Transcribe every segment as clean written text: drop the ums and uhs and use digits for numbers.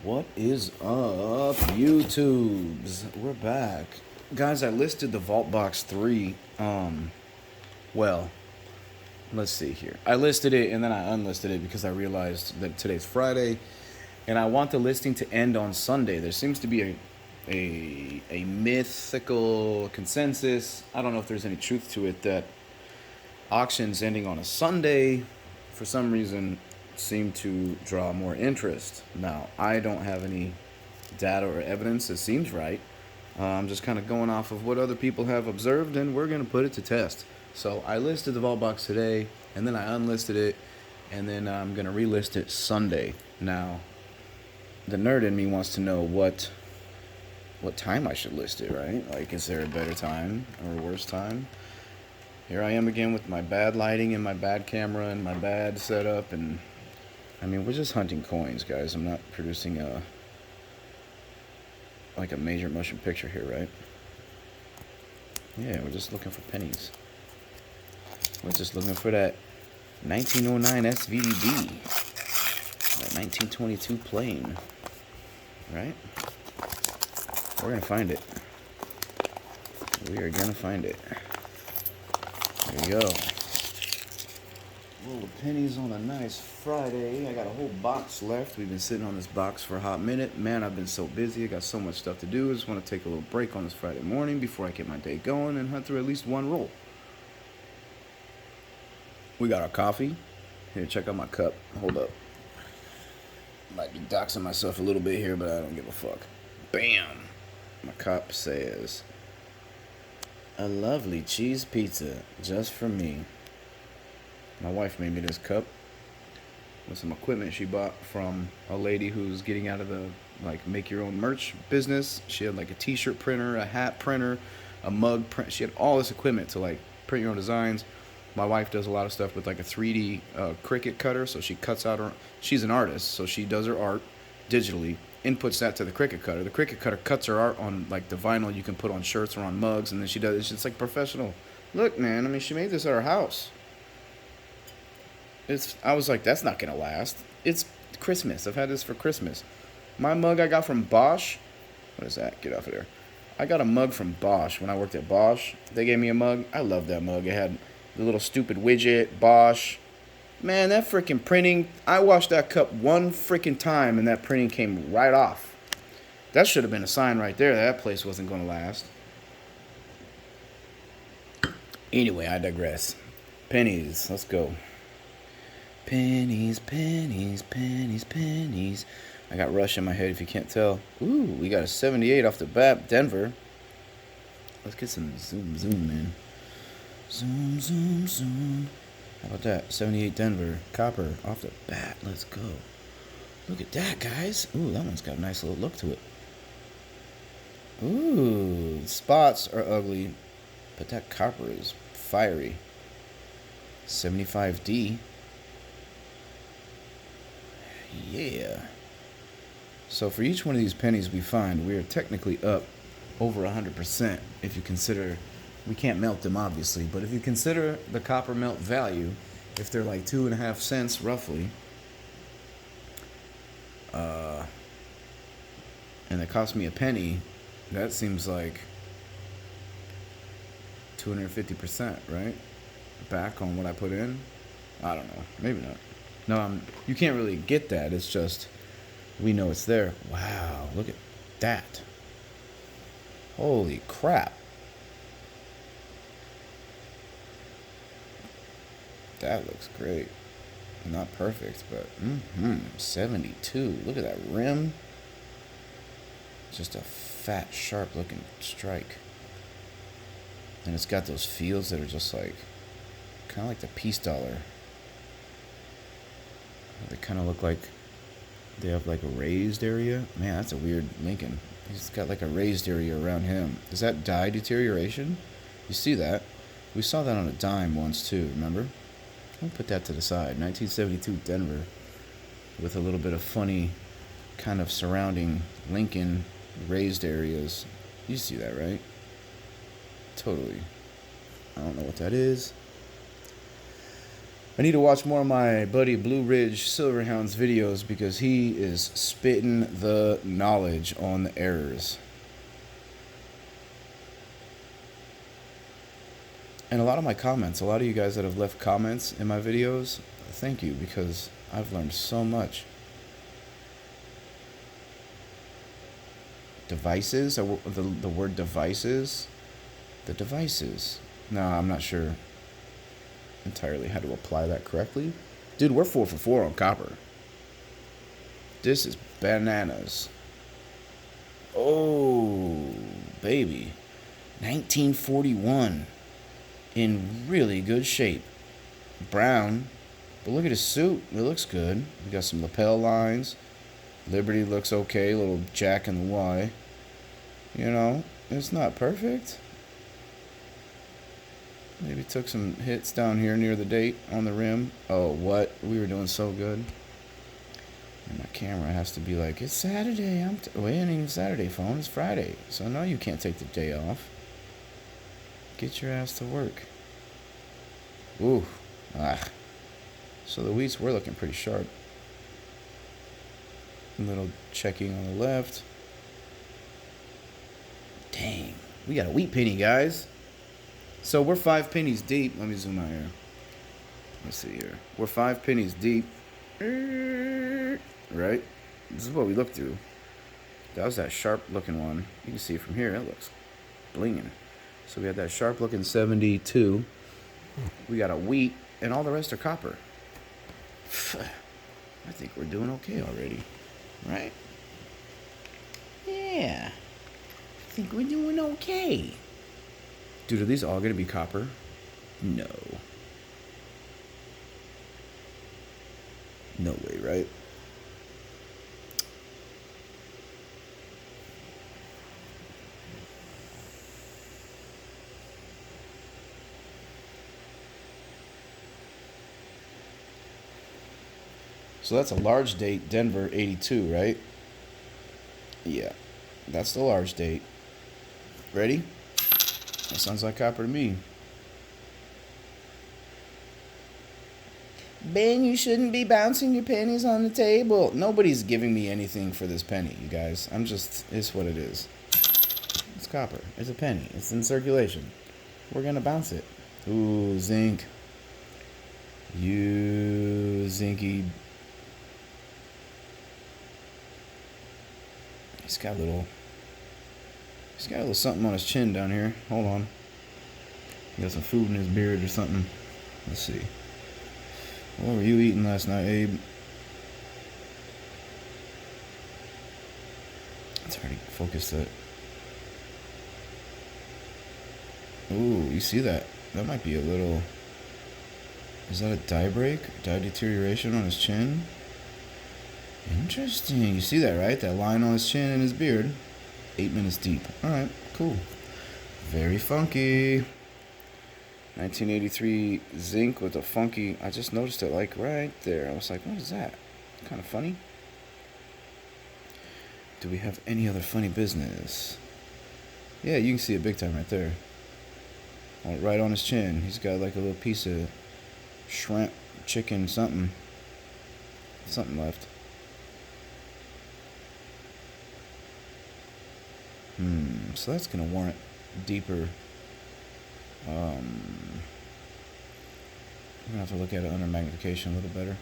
What is up, YouTubes? We're back. Guys, I listed the Vault Box 3. Well, let's see here. I listed it and then I unlisted it because I realized that today's Friday and I want the listing to end on Sunday. There seems to be a mythical consensus. I don't know if there's any truth to it that auctions ending on a Sunday for some reason seem to draw more interest. Now, I don't have any data or evidence that seems right. I'm just kind of going off of what other people have observed, and we're going to put it to test. So I listed the Vault Box today, and then I unlisted it, and then I'm going to relist it Sunday. Now, the nerd in me wants to know what time I should list it, right? Like, is there a better time or a worse time? Here I am again with my bad lighting and my bad camera and my bad setup, and I mean, we're just hunting coins, guys. I'm not producing a major motion picture here, right? Yeah, we're just looking for pennies. We're just looking for that 1909 SVDB, that 1922 plane, right? We're gonna find it. We are gonna find it. There you go. Roll of pennies on a nice Friday. I got a whole box left. We've been sitting on this box for a hot minute. Man, I've been so busy. I got so much stuff to do. I just want to take a little break on this Friday morning before I get my day going and hunt through at least one roll. We got our coffee. Here, check out my cup. Hold up. Might be doxing myself a little bit here, but I don't give a fuck. Bam! My cup says, "A lovely cheese pizza just for me." My wife made me this cup with some equipment she bought from a lady who's getting out of the make your own merch business. She had like a t-shirt printer, a hat printer, a mug print. She had all this equipment to like print your own designs. My wife does a lot of stuff with like a 3D Cricut cutter, so she cuts out her. She's an artist, so she does her art digitally, inputs that to the Cricut cutter. The Cricut cutter cuts her art on like the vinyl you can put on shirts or on mugs, and then she does. It's like professional. Look, man. I mean, she made this at her house. I was like, that's not gonna last. It's Christmas. I've had this for Christmas. My mug I got from Bosch. What is that? Get off of there. I got a mug from Bosch when I worked at Bosch. They gave me a mug. I love that mug. It had the little stupid widget, Bosch. Man, that freaking printing. I washed that cup one freaking time and that printing came right off. That should have been a sign right there that place wasn't gonna last. Anyway, I digress. Pennies. Let's go. Pennies, pennies, pennies, pennies. I got Rush in my head if you can't tell. Ooh, we got a 78 off the bat, Denver. Let's get some zoom, man. Zoom, zoom, zoom. How about that? 78 Denver, copper off the bat. Let's go. Look at that, guys. Ooh, that one's got a nice little look to it. Ooh, spots are ugly, but that copper is fiery. 75D. Yeah. So for each one of these pennies we find, we are technically up over 100% if you consider, we can't melt them obviously, but if you consider the copper melt value, if they're like 2.5 cents roughly, and it cost me a penny, that seems like 250%, right? Back on what I put in? I don't know. Maybe not. No, you can't really get that. It's just, we know it's there. Wow, look at that. Holy crap. That looks great. Not perfect, but 72. Look at that rim. Just a fat, sharp looking strike. And it's got those fields that are just like, kind of like the peace dollar. They kind of look like they have like a raised area. Man, that's a weird Lincoln. He's got like a raised area around him. Is that dye deterioration? You see that? We saw that on a dime once too, remember? I'll put that to the side. 1972 Denver with a little bit of funny kind of surrounding Lincoln raised areas. You see that, right? Totally. I don't know what that is. I need to watch more of my buddy Blue Ridge Silverhound's videos because he is spitting the knowledge on the errors. And a lot of my comments, a lot of you guys that have left comments in my videos, thank you, because I've learned so much. Devices, the word devices, the devices. No, I'm not sure entirely how to apply that correctly. Dude, we're 4 for 4 on copper. This is bananas. Oh, baby. 1941. In really good shape. Brown. But look at his suit. It looks good. We got some lapel lines. Liberty looks okay. A little Jack in the Y. You know, it's not perfect. Maybe took some hits down here near the date on the rim. Oh, what? We were doing so good. And my camera has to be like, it's Saturday. Well, it ain't even Saturday, phone. It's Friday. So no, you can't take the day off. Get your ass to work. Ooh. Ah. So the wheats were looking pretty sharp. A little checking on the left. Dang. We got a wheat penny, guys. So we're 5 pennies deep. Let me zoom out here. Let's see here. We're 5 pennies deep. Right? This is what we look through. That was that sharp looking one. You can see from here, it looks blinging. So we had that sharp looking 72. We got a wheat, and all the rest are copper. I think we're doing okay already. Right? Yeah. I think we're doing okay. Dude, are these all going to be copper? No. No way, right? So that's a large date, Denver 82, right? Yeah, that's the large date. Ready? That sounds like copper to me. Ben, you shouldn't be bouncing your pennies on the table. Nobody's giving me anything for this penny, you guys. It's what it is. It's copper. It's a penny. It's in circulation. We're going to bounce it. Ooh, zinc. You zinky. He's got a little something on his chin down here. Hold on. He got some food in his beard or something. Let's see. What were you eating last night, Abe? It's hard to focus that. Ooh, you see that? That might be a little... Is that a dye break? Dye deterioration on his chin? Interesting. You see that, right? That line on his chin and his beard. 8 minutes deep. Alright, cool. Very funky. 1983 zinc with a funky... I just noticed it like right there. I was like, what is that? Kind of funny. Do we have any other funny business? Yeah, you can see it big time right there. Right on his chin. He's got like a little piece of shrimp, chicken, something left. So that's going to warrant deeper. We're going to have to look at it under magnification a little better.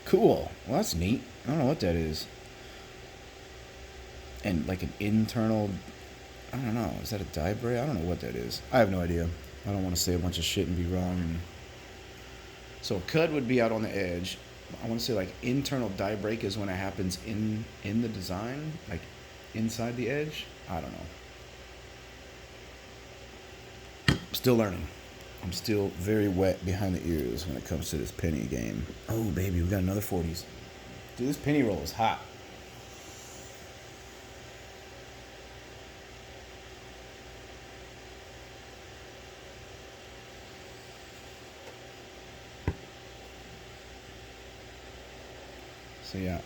Cool. Well, that's neat. I don't know what that is. And like an internal, I don't know. Is that a dye break? I don't know what that is. I have no idea. I don't want to say a bunch of shit and be wrong. So cud would be out on the edge. I want to say like internal dye break is when it happens in the design, like inside the edge. I don't know. Still learning. I'm still very wet behind the ears when it comes to this penny game. Oh baby, we got another 40s. Dude, this penny roll is hot. So yeah,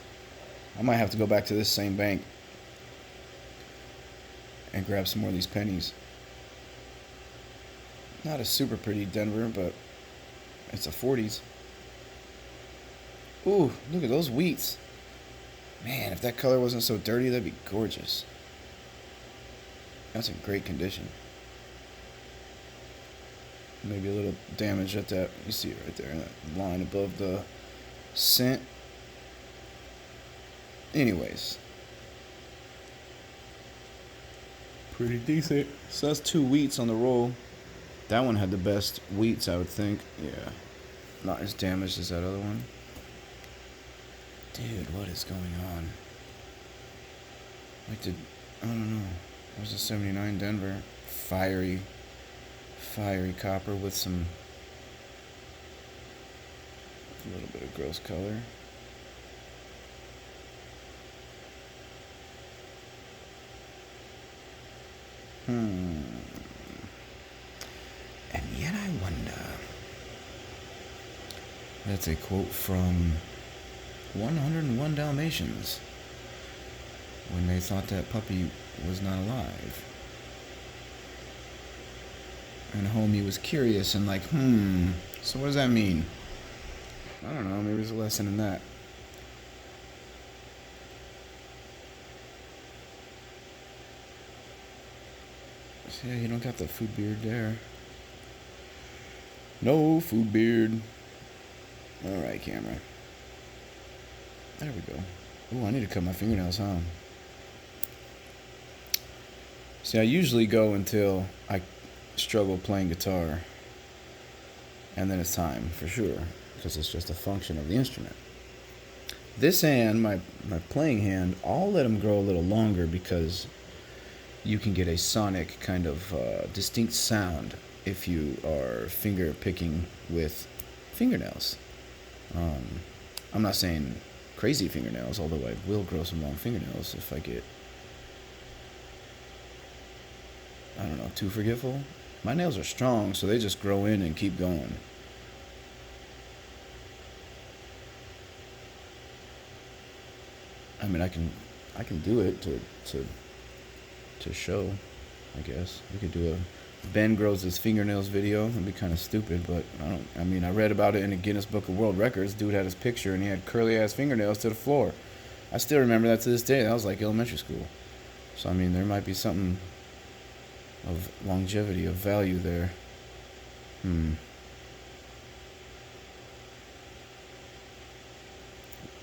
I might have to go back to this same bank and grab some more of these pennies. Not a super pretty Denver, but it's a 40s. Ooh, look at those wheats. Man, if that color wasn't so dirty, that'd be gorgeous. That's in great condition. Maybe a little damage at that. You see it right there, that line above the cent. Anyways. Pretty decent. So that's 2 wheats on the roll. That one had the best wheats, I would think. Yeah. Not as damaged as that other one. Dude, what is going on? I don't know. There's a 79 Denver. Fiery copper with some, a little bit of gross color. And yet I wonder. That's a quote from 101 Dalmatians when they thought that puppy was not alive. And homie was curious and like, so what does that mean? I don't know, maybe there's a lesson in that. So yeah, you don't got the food beard there. No food beard. Alright, camera. There we go. Ooh, I need to cut my fingernails, huh? See, I usually go until I struggle playing guitar. And then it's time, for sure. Because it's just a function of the instrument. This hand, my playing hand, I'll let them grow a little longer because you can get a sonic kind of distinct sound if you are finger picking with fingernails. I'm not saying crazy fingernails, although I will grow some long fingernails if I get, I don't know, too forgetful. My nails are strong, so they just grow in and keep going. I mean, I can do it to show, I guess. We could do a Ben grows his fingernails video. It'd be kind of stupid, but I read about it in the Guinness Book of World Records. Dude had his picture and he had curly ass fingernails to the floor. I still remember that to this day. That was like elementary school. So I mean, there might be something of longevity, of value there.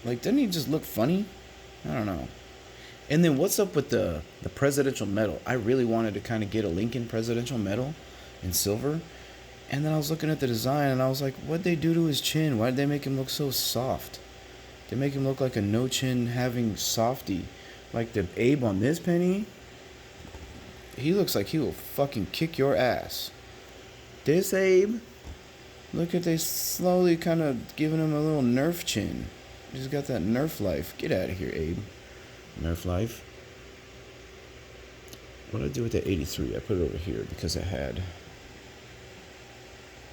Like, didn't he just look funny? I don't know. And then what's up with the presidential medal? I really wanted to kind of get a Lincoln presidential medal in silver. And then I was looking at the design and I was like, what'd they do to his chin? Why did they make him look so soft? They make him look like a no chin having softy. Like the Abe on this penny. He looks like he will fucking kick your ass. This Abe, look at they slowly kind of giving him a little Nerf chin. He's got that Nerf life. Get out of here, Abe. Nerf life. What did I do with that 83? I put it over here because I had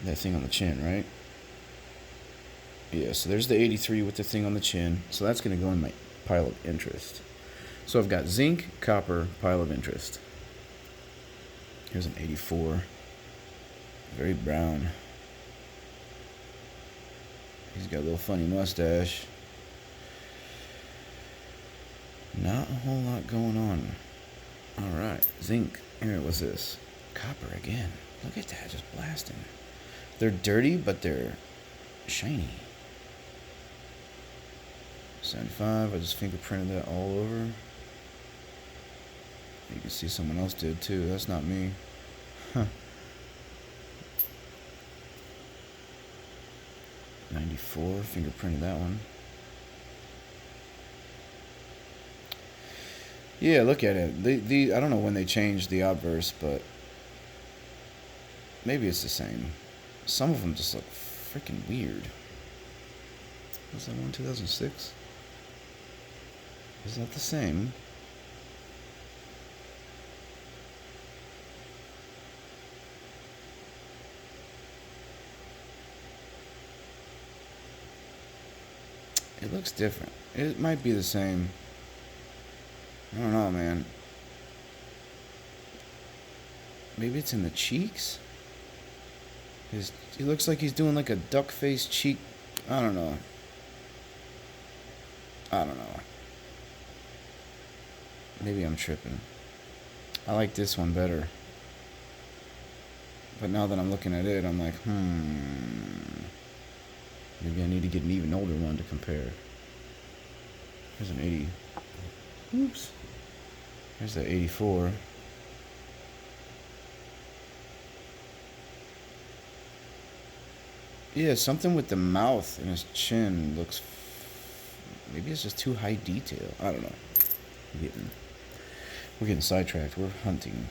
that thing on the chin, right? Yeah, so there's the 83 with the thing on the chin. So that's going to go in my pile of interest. So I've got zinc, copper, pile of interest. Here's an 84. Very brown. He's got a little funny mustache. Not a whole lot going on. Alright, zinc. Here, what's this? Copper again. Look at that, just blasting. They're dirty, but they're shiny. 75, I just fingerprinted that all over. You can see someone else did too, that's not me. Huh. 94, fingerprinted that one. Yeah, look at it. I don't know when they changed the obverse, but maybe it's the same. Some of them just look freaking weird. Was that one 2006? Is that the same? It looks different. It might be the same. I don't know, man. Maybe it's in the cheeks? He looks like he's doing like a duck face cheek. I don't know. Maybe I'm tripping. I like this one better. But now that I'm looking at it, I'm like, maybe I need to get an even older one to compare. Here's an 80. Oops. Here's the 84. Yeah, something with the mouth and his chin looks... Maybe it's just too high detail. I don't know. We're getting sidetracked. We're hunting.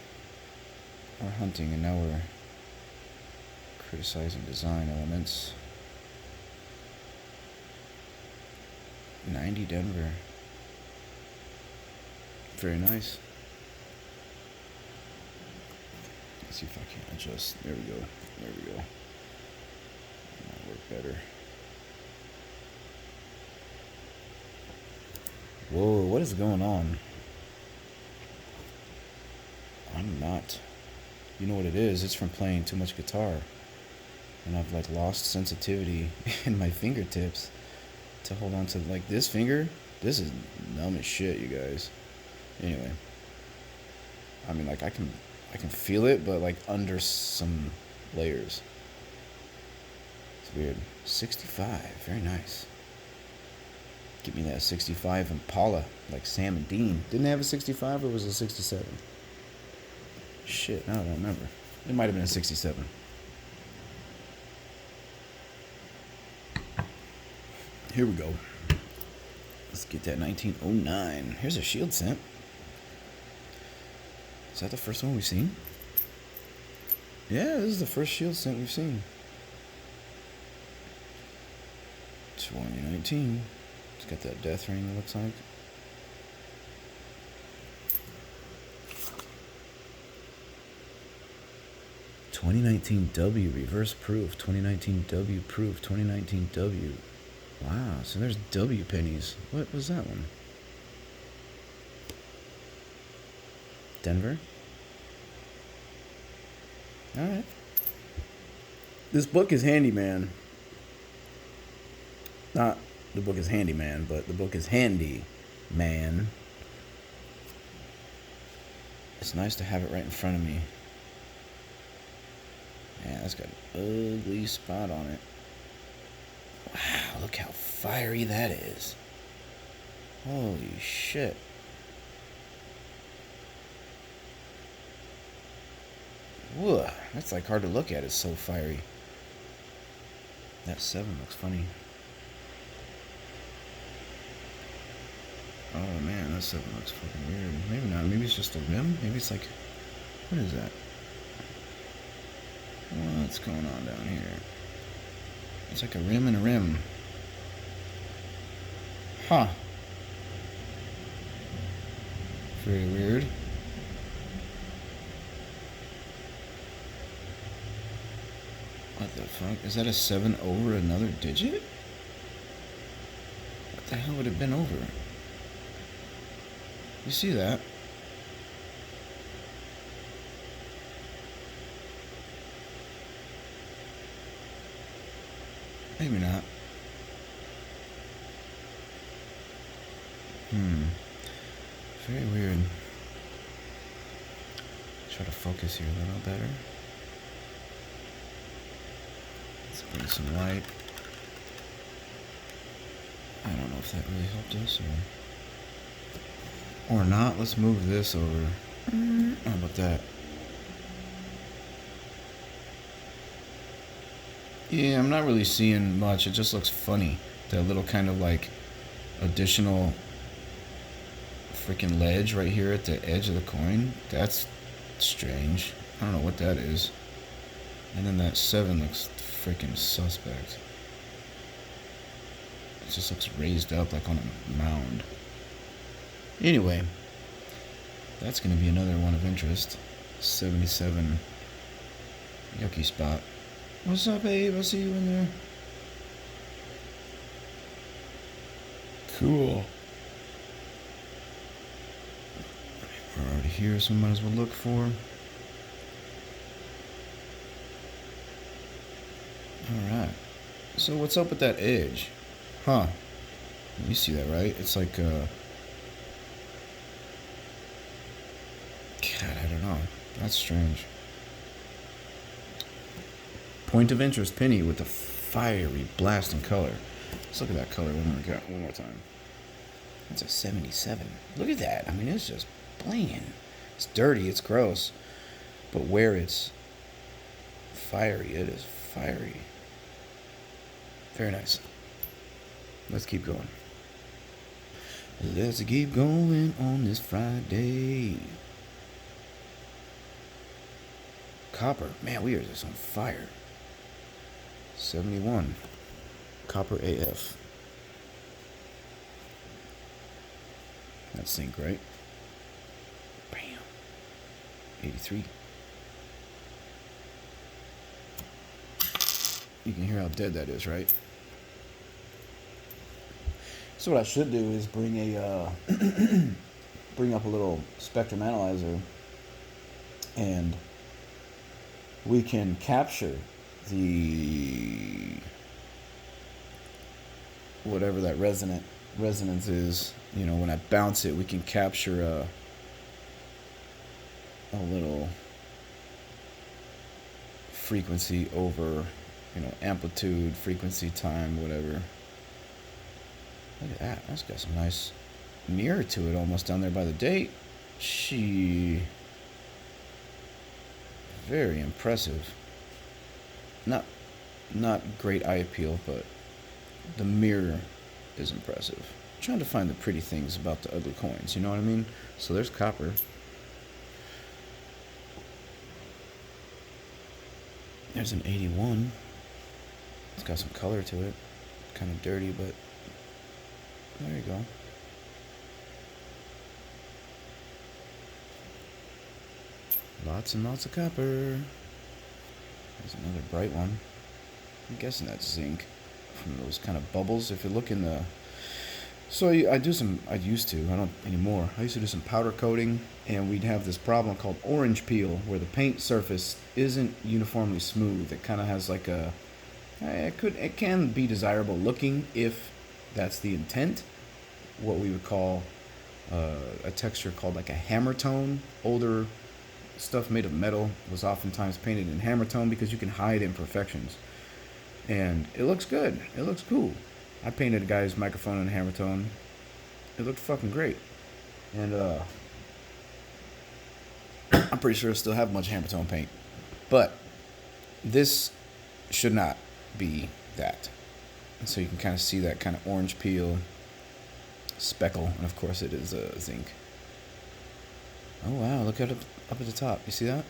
And now we're criticizing design elements. 90 Denver. Very nice. Let's see if I can adjust. There we go. That'll work better. Whoa, what is going on? I'm not. You know what it is? It's from playing too much guitar. And I've like lost sensitivity in my fingertips to hold on to like this finger. This is numb as shit, you guys. Anyway. I mean, like I can feel it, but like under some layers. It's weird. 65, very nice. Give me that 65 Impala, like Sam and Dean. Didn't they have a 65 or was it a 67? Shit, I don't remember. It might have been a 67. Here we go. Let's get that 1909. Here's a Shield scent. Is that the first one we've seen? Yeah, this is the first Shield scent we've seen. 2019. It's got that death ring, it looks like. $2019 reverse proof. $2019 proof. $2019. Wow, so there's W pennies. What was that one? Denver? Alright. This book is handy, man. Not the book is handyman, but the book is handy, man. It's nice to have it right in front of me. Man, that's got an ugly spot on it. Wow, look how fiery that is. Holy shit. Whoa, that's like hard to look at. It's so fiery. That 7 looks funny. Oh man, that 7 looks fucking weird. Maybe not. Maybe it's just a rim. Maybe it's like, what is that? What's going on down here? It's like a rim and a rim. Huh. Very weird. What the fuck? Is that a 7 over another digit? What the hell would it have been over? You see that? Maybe not. Very weird. Try to focus here a little better. Let's bring some light. I don't know if that really helped us or not. Let's move this over. How about that? Yeah, I'm not really seeing much. It just looks funny. That little kind of like additional freaking ledge right here at the edge of the coin. That's strange. I don't know what that is. And then that 7 looks freaking suspect. It just looks raised up like on a mound. Anyway, that's going to be another one of interest. 77 yucky spot. What's up, babe? I see you in there. Cool. We're already here, so we might as well look for. Alright. So what's up with that edge? Huh. You see that, right? It's like, God, I don't know. That's strange. Point of interest penny with the fiery blasting color. Let's look at that color one more time. That's a 77. Look at that. I mean, it's just blinging. It's dirty. It's gross. But where it's fiery, it is fiery. Very nice. Let's keep going. Let's keep going on this Friday. Copper. Man, we are just on fire. 71. Copper AF. That's zinc, right? Bam. 83. You can hear how dead that is, right? So what I should do is bring a bring up a little spectrum analyzer, and we can capture the whatever that resonance is. You know, when I bounce it, we can capture a little frequency over, you know, amplitude, frequency, time, whatever. Look at that. That's got some nice mirror to it almost down there by the date. Very impressive. Not great eye appeal, but the mirror is impressive. I'm trying to find the pretty things about the ugly coins, you know what I mean? So there's copper. There's an 81. It's got some color to it. Kind of dirty, but there you go. Lots and lots of copper. There's another bright one. I'm guessing that's zinc from those kind of bubbles. If you look in the... So I used to, I don't anymore. I used to do some powder coating, and we'd have this problem called orange peel, where the paint surface isn't uniformly smooth. It kind of has like a... It can be desirable looking if that's the intent. What we would call a texture called like a hammer tone. Older stuff made of metal was oftentimes painted in hammer tone because you can hide imperfections. And it looks good. It looks cool. I painted a guy's microphone in hammer tone. It looked fucking great. And I'm pretty sure I still have much hammer tone paint. But this should not be that. And so you can kind of see that kind of orange peel, speckle, and of course it is zinc. Oh wow, look at it up at the top. You see that?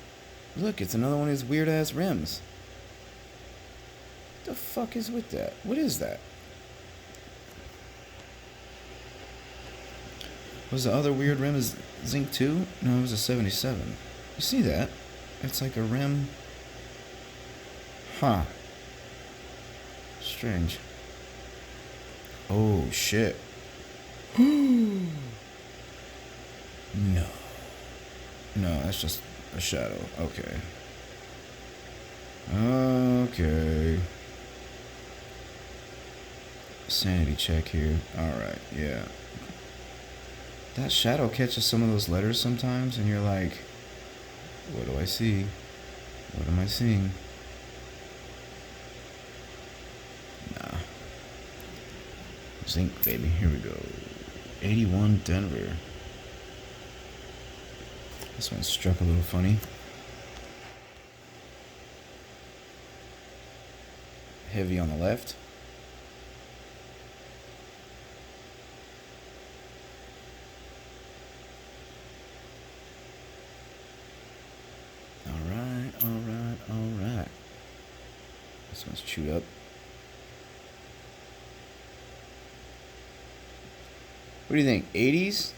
Look, it's another one of these weird ass rims. What the fuck is with that? What is that? Was the other weird rim is zinc too? No, it was a 77. You see that? It's like a rim. Huh. Strange. Oh shit. No. No, that's just a shadow. Okay. Okay. Sanity check here. Alright, yeah. That shadow catches some of those letters sometimes, and you're like, what do I see? What am I seeing? Nah. Zinc, baby. Here we go. 81 Denver. This one struck a little funny. Heavy on the left. Alright. This one's chewed up. What do you think? 80s?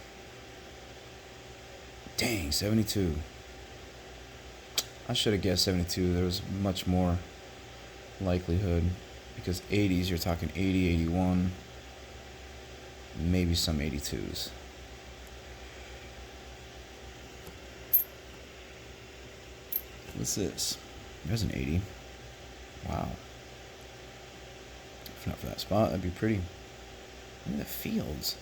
Dang, 72. I should have guessed 72. There was much more likelihood. Because 80s, you're talking 80, 81. Maybe some 82s. What's this? There's an 80. Wow. enough for that spot. That'd be pretty. Look at the fields.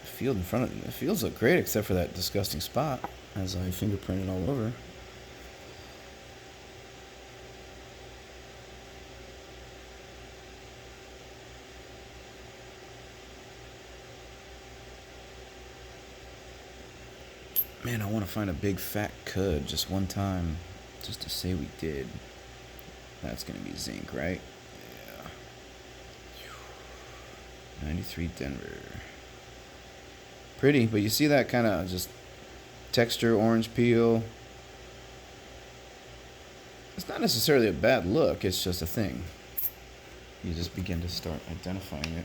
The field in front of the fields look great, except for that disgusting spot, as I fingerprinted all over. Man, I want to find a big fat cud just one time, just to say we did. That's going to be zinc, right? Yeah. 93 Denver. Pretty, but you see that kind of just texture, orange peel. It's not necessarily a bad look, it's just a thing. You just begin to start identifying it.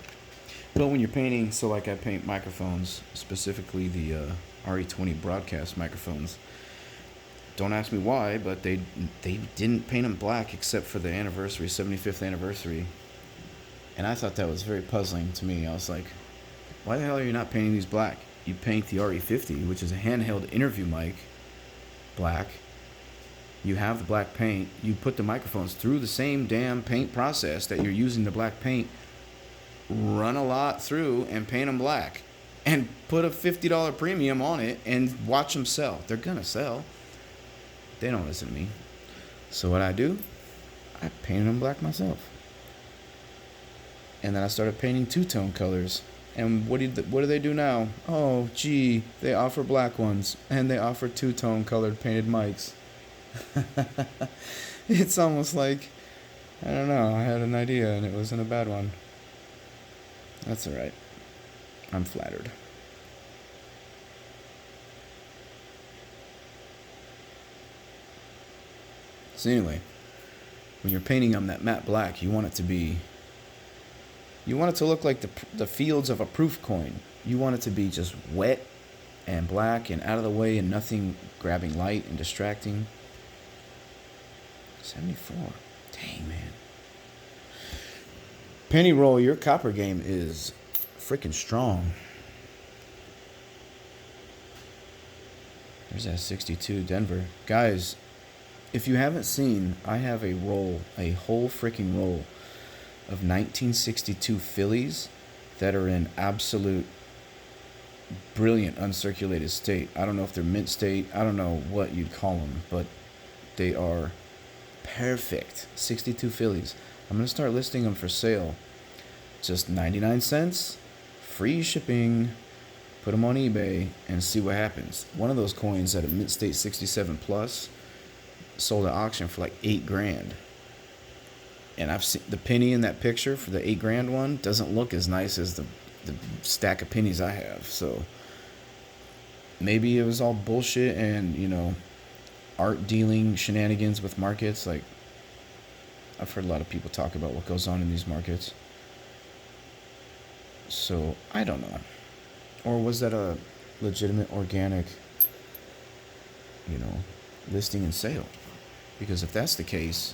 But when you're painting, so like I paint microphones, specifically the RE20 broadcast microphones. Don't ask me why, but they didn't paint them black except for the anniversary, 75th anniversary. And I thought that was very puzzling to me. I was like, why the hell are you not painting these black? You paint the RE50, which is a handheld interview mic, black. You have the black paint. You put the microphones through the same damn paint process that you're using the black paint. Run a lot through and paint them black. And put a $50 premium on it and watch them sell. They're going to sell. They don't listen to me. So what I do, I painted them black myself. And then I started painting two-tone colors. And what do they do now? Oh, gee, they offer black ones. And they offer two-tone colored painted mics. It's almost like, I don't know, I had an idea and it wasn't a bad one. That's alright. I'm flattered. So anyway, when you're painting on that matte black, you want it to look like the fields of a proof coin. You want it to be just wet and black and out of the way and nothing grabbing light and distracting. 74. Dang, man. Penny Roll, your copper game is freaking strong. There's that 62 Denver. Guys, if you haven't seen, I have a whole freaking roll of 1962 Phillies that are in absolute brilliant uncirculated state. I don't know if they're mint state. I don't know what you'd call them, but they are perfect. 62 Phillies. I'm going to start listing them for sale. Just 99 cents, free shipping. Put them on eBay and see what happens. One of those coins at a mint state 67 plus sold at auction for like $8,000. And I've seen the penny in that picture for the $8,000 one doesn't look as nice as the stack of pennies I have. So maybe it was all bullshit and, art dealing shenanigans with markets. Like, I've heard a lot of people talk about what goes on in these markets. So I don't know. Or was that a legitimate organic, listing and sale? Because if that's the case,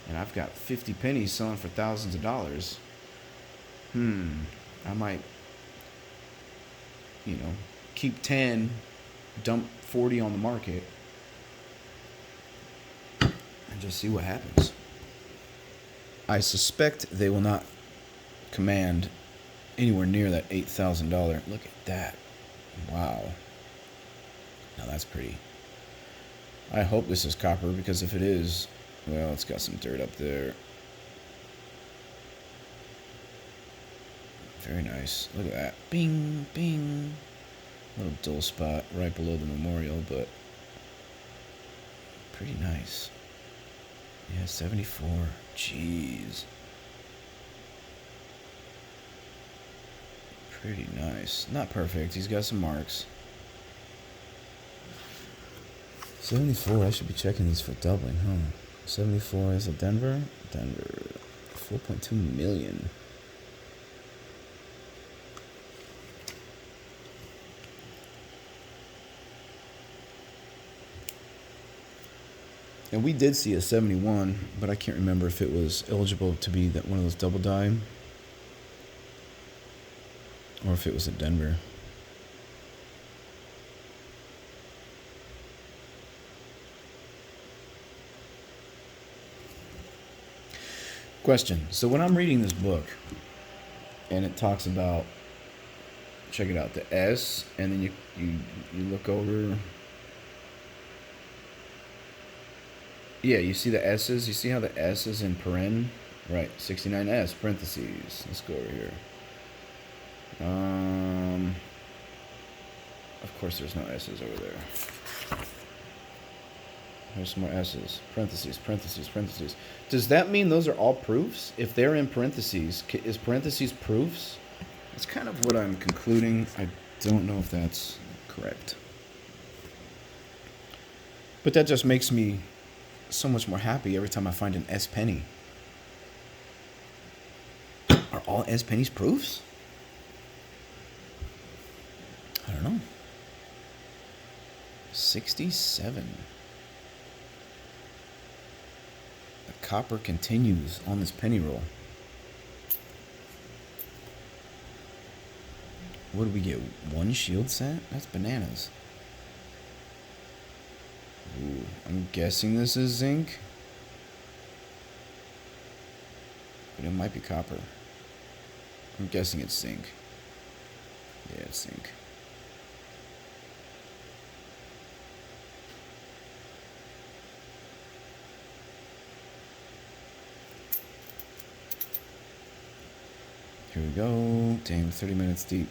and I've got 50 pennies selling for thousands of dollars, I might, keep 10, dump 40 on the market, and just see what happens. I suspect they will not command anywhere near that $8,000. Look at that. Wow. Now that's pretty. I hope this is copper, because if it is, well, it's got some dirt up there. Very nice. Look at that. Bing, bing. Little dull spot right below the memorial, but pretty nice. Yeah, 74. Jeez. Pretty nice. Not perfect. He's got some marks. 74. I should be checking these for doubling, huh? 74 is a Denver. 4.2 million. And we did see a 71, but I can't remember if it was eligible to be that one of those double die, or if it was at Denver. Question. So when I'm reading this book, and it talks about, check it out, the S, and then you look over. Yeah, you see the S's. You see how the S is in paren, right? 69S parentheses. Let's go over here. Of course, there's no S's over there. There's some more S's. Parentheses, parentheses, parentheses. Does that mean those are all proofs? If they're in parentheses, is parentheses proofs? That's kind of what I'm concluding. I don't know if that's correct. But that just makes me so much more happy every time I find an S penny. Are all S pennies proofs? I don't know. 67. The copper continues on this penny roll. What do we get? One shield set? That's bananas. Ooh, I'm guessing this is zinc. But it might be copper. I'm guessing it's zinc. Yeah, it's zinc. Here we go. Dang, 30 minutes deep.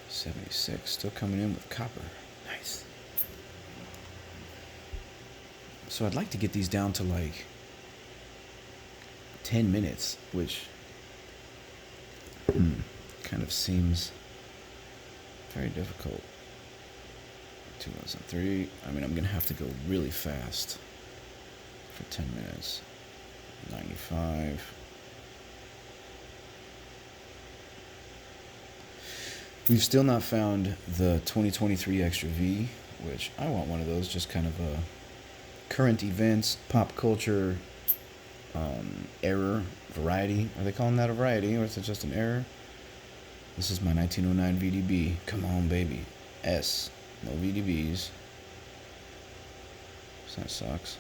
76. Still coming in with copper. Nice. So I'd like to get these down to like 10 minutes, which kind of seems very difficult. 2003. I mean, I'm going to have to go really fast for 10 minutes. 95. We've still not found the 2023 Extra V, which I want one of those, just kind of a current events, pop culture, error, variety. Are they calling that a variety, or is it just an error? This is my 1909 VDB. Come on, baby. S. No VDBs. So that sucks.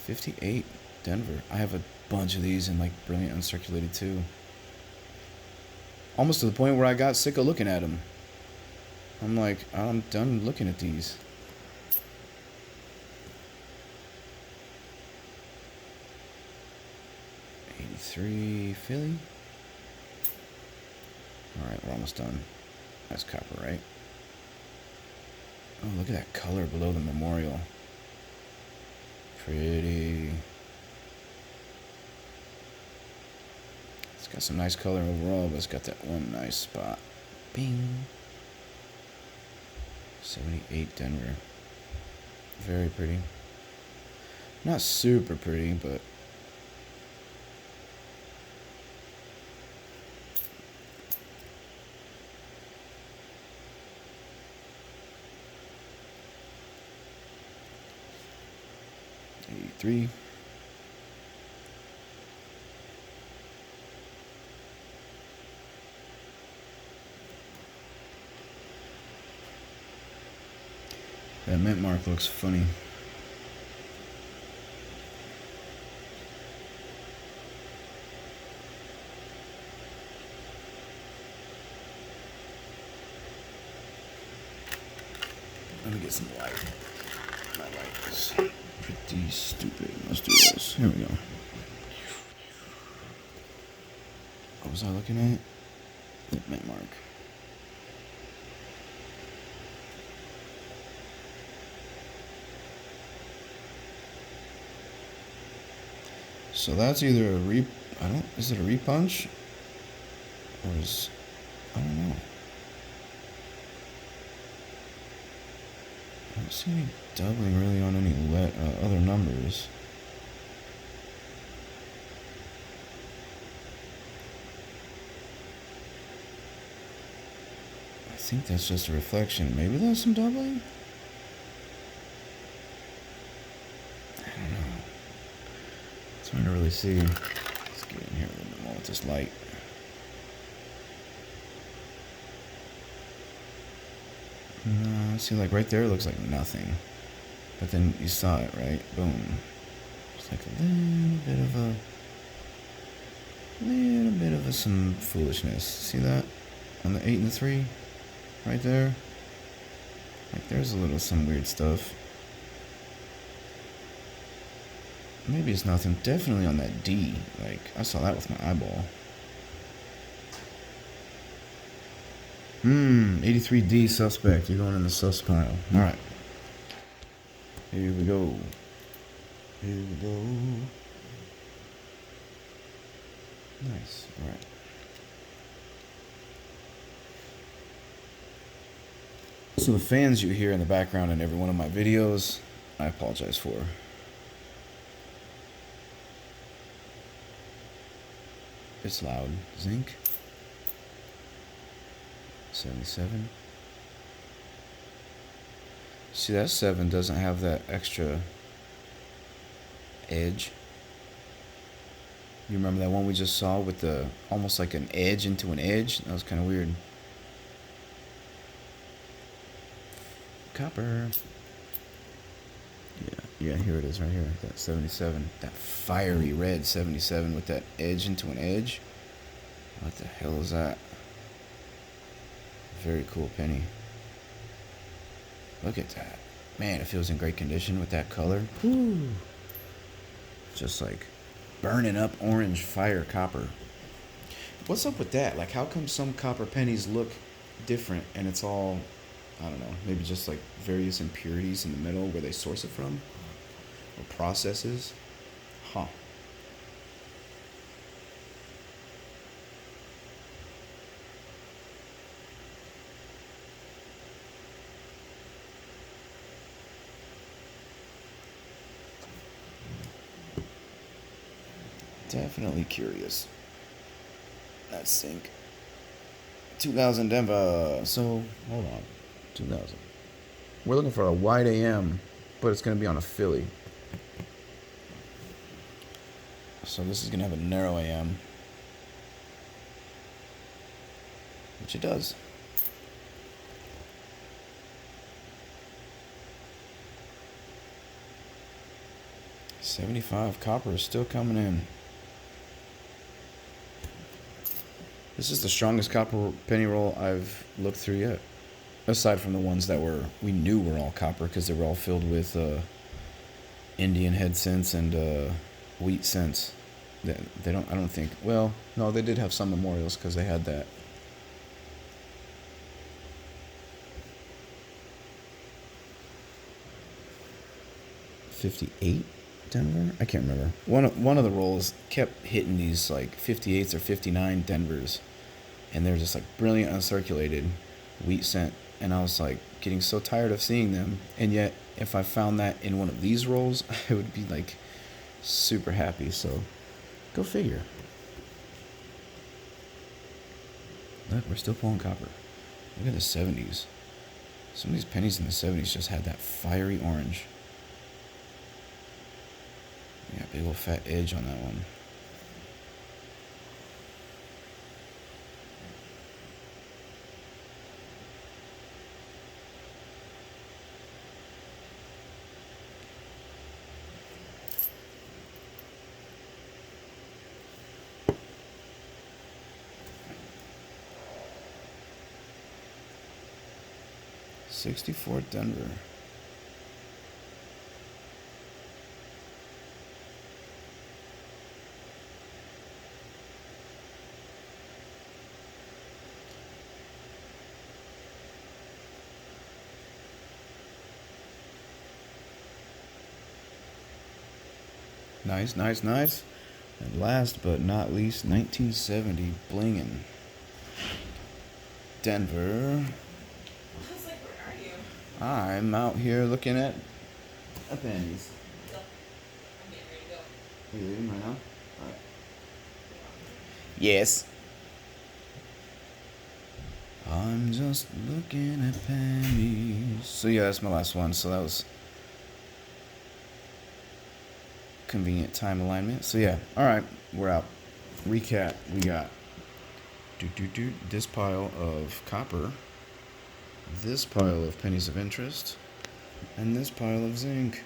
58. Denver. I have a bunch of these in like Brilliant Uncirculated too. Almost to the point where I got sick of looking at them. I'm like, I'm done looking at these. '83 Philly. Alright, we're almost done. That's copper, right? Oh, look at that color below the memorial. Pretty. It's got some nice color overall, but it's got that one nice spot. Bing. 78 Denver. Very pretty. Not super pretty, but '83. That mint mark looks funny. Let me get some light. My light is pretty stupid. Let's do this. Here we go. What was I looking at? The mint mark. So that's either a is it a repunch? Or is, I don't know. I don't see any doubling really on any other numbers. I think that's just a reflection. Maybe there's some doubling? I don't know. It's hard to really see. Let's get in here a little bit more with this light. See, like right there, it looks like nothing. But then you saw it, right? Boom. It's like a little bit of some foolishness. See that? On the 8 and the 3? Right there? Like there's a little some weird stuff. Maybe it's nothing. Definitely on that D. Like, I saw that with my eyeball. 83D suspect. You're going in the sus pile. Alright. Here we go. Here we go. Nice. Alright. So the fans you hear in the background in every one of my videos, I apologize for. It's loud. Zinc. 77. See, that 7 doesn't have that extra edge. You remember that one we just saw with the almost like an edge into an edge? That was kind of weird. Copper. Yeah, here it is right here. That 77. That fiery red 77 with that edge into an edge. What the hell is that? Very cool penny. Look at that. Man, it feels in great condition with that color. Woo. Just like burning up orange fire copper. What's up with that? Like, how come some copper pennies look different and it's all, I don't know, maybe just like various impurities in the middle where they source it from? Or processes? Huh. Definitely curious. That's sync. 2000 Denver. So, hold on. 2000. We're looking for a wide AM, but it's going to be on a Philly. So this is going to have a narrow AM. Which it does. $75 copper is still coming in. This is the strongest copper penny roll I've looked through yet. Aside from the ones that we knew were all copper because they were all filled with Indian head cents and wheat cents. I don't think, well, no, they did have some memorials because they had that. $58 Denver? I can't remember. One of the rolls kept hitting these like 58s or 59 Denvers. And they're just like brilliant uncirculated wheat cent. And I was like getting so tired of seeing them. And yet, if I found that in one of these rolls, I would be like super happy. So, go figure. Look, we're still pulling copper. Look at the 70s. Some of these pennies in the 70s just had that fiery orange. Yeah, big old fat edge on that one. $64 Denver. Nice, nice, nice. And last but not least, 1970 blingin'. Denver. I was like, where are you? I'm out here looking at pennies. I'm getting ready to go. Are you leaving right now? Alright. Yes. I'm just looking at pennies. So yeah, that's my last one. So that was convenient time alignment. So yeah, all right, we're out. Recap: we got this pile of copper, this pile of pennies of interest, And this pile of zinc.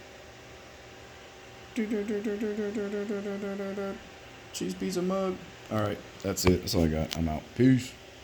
Cheese pizza mug. Alright, that's it. That's all I got. I'm out. Peace.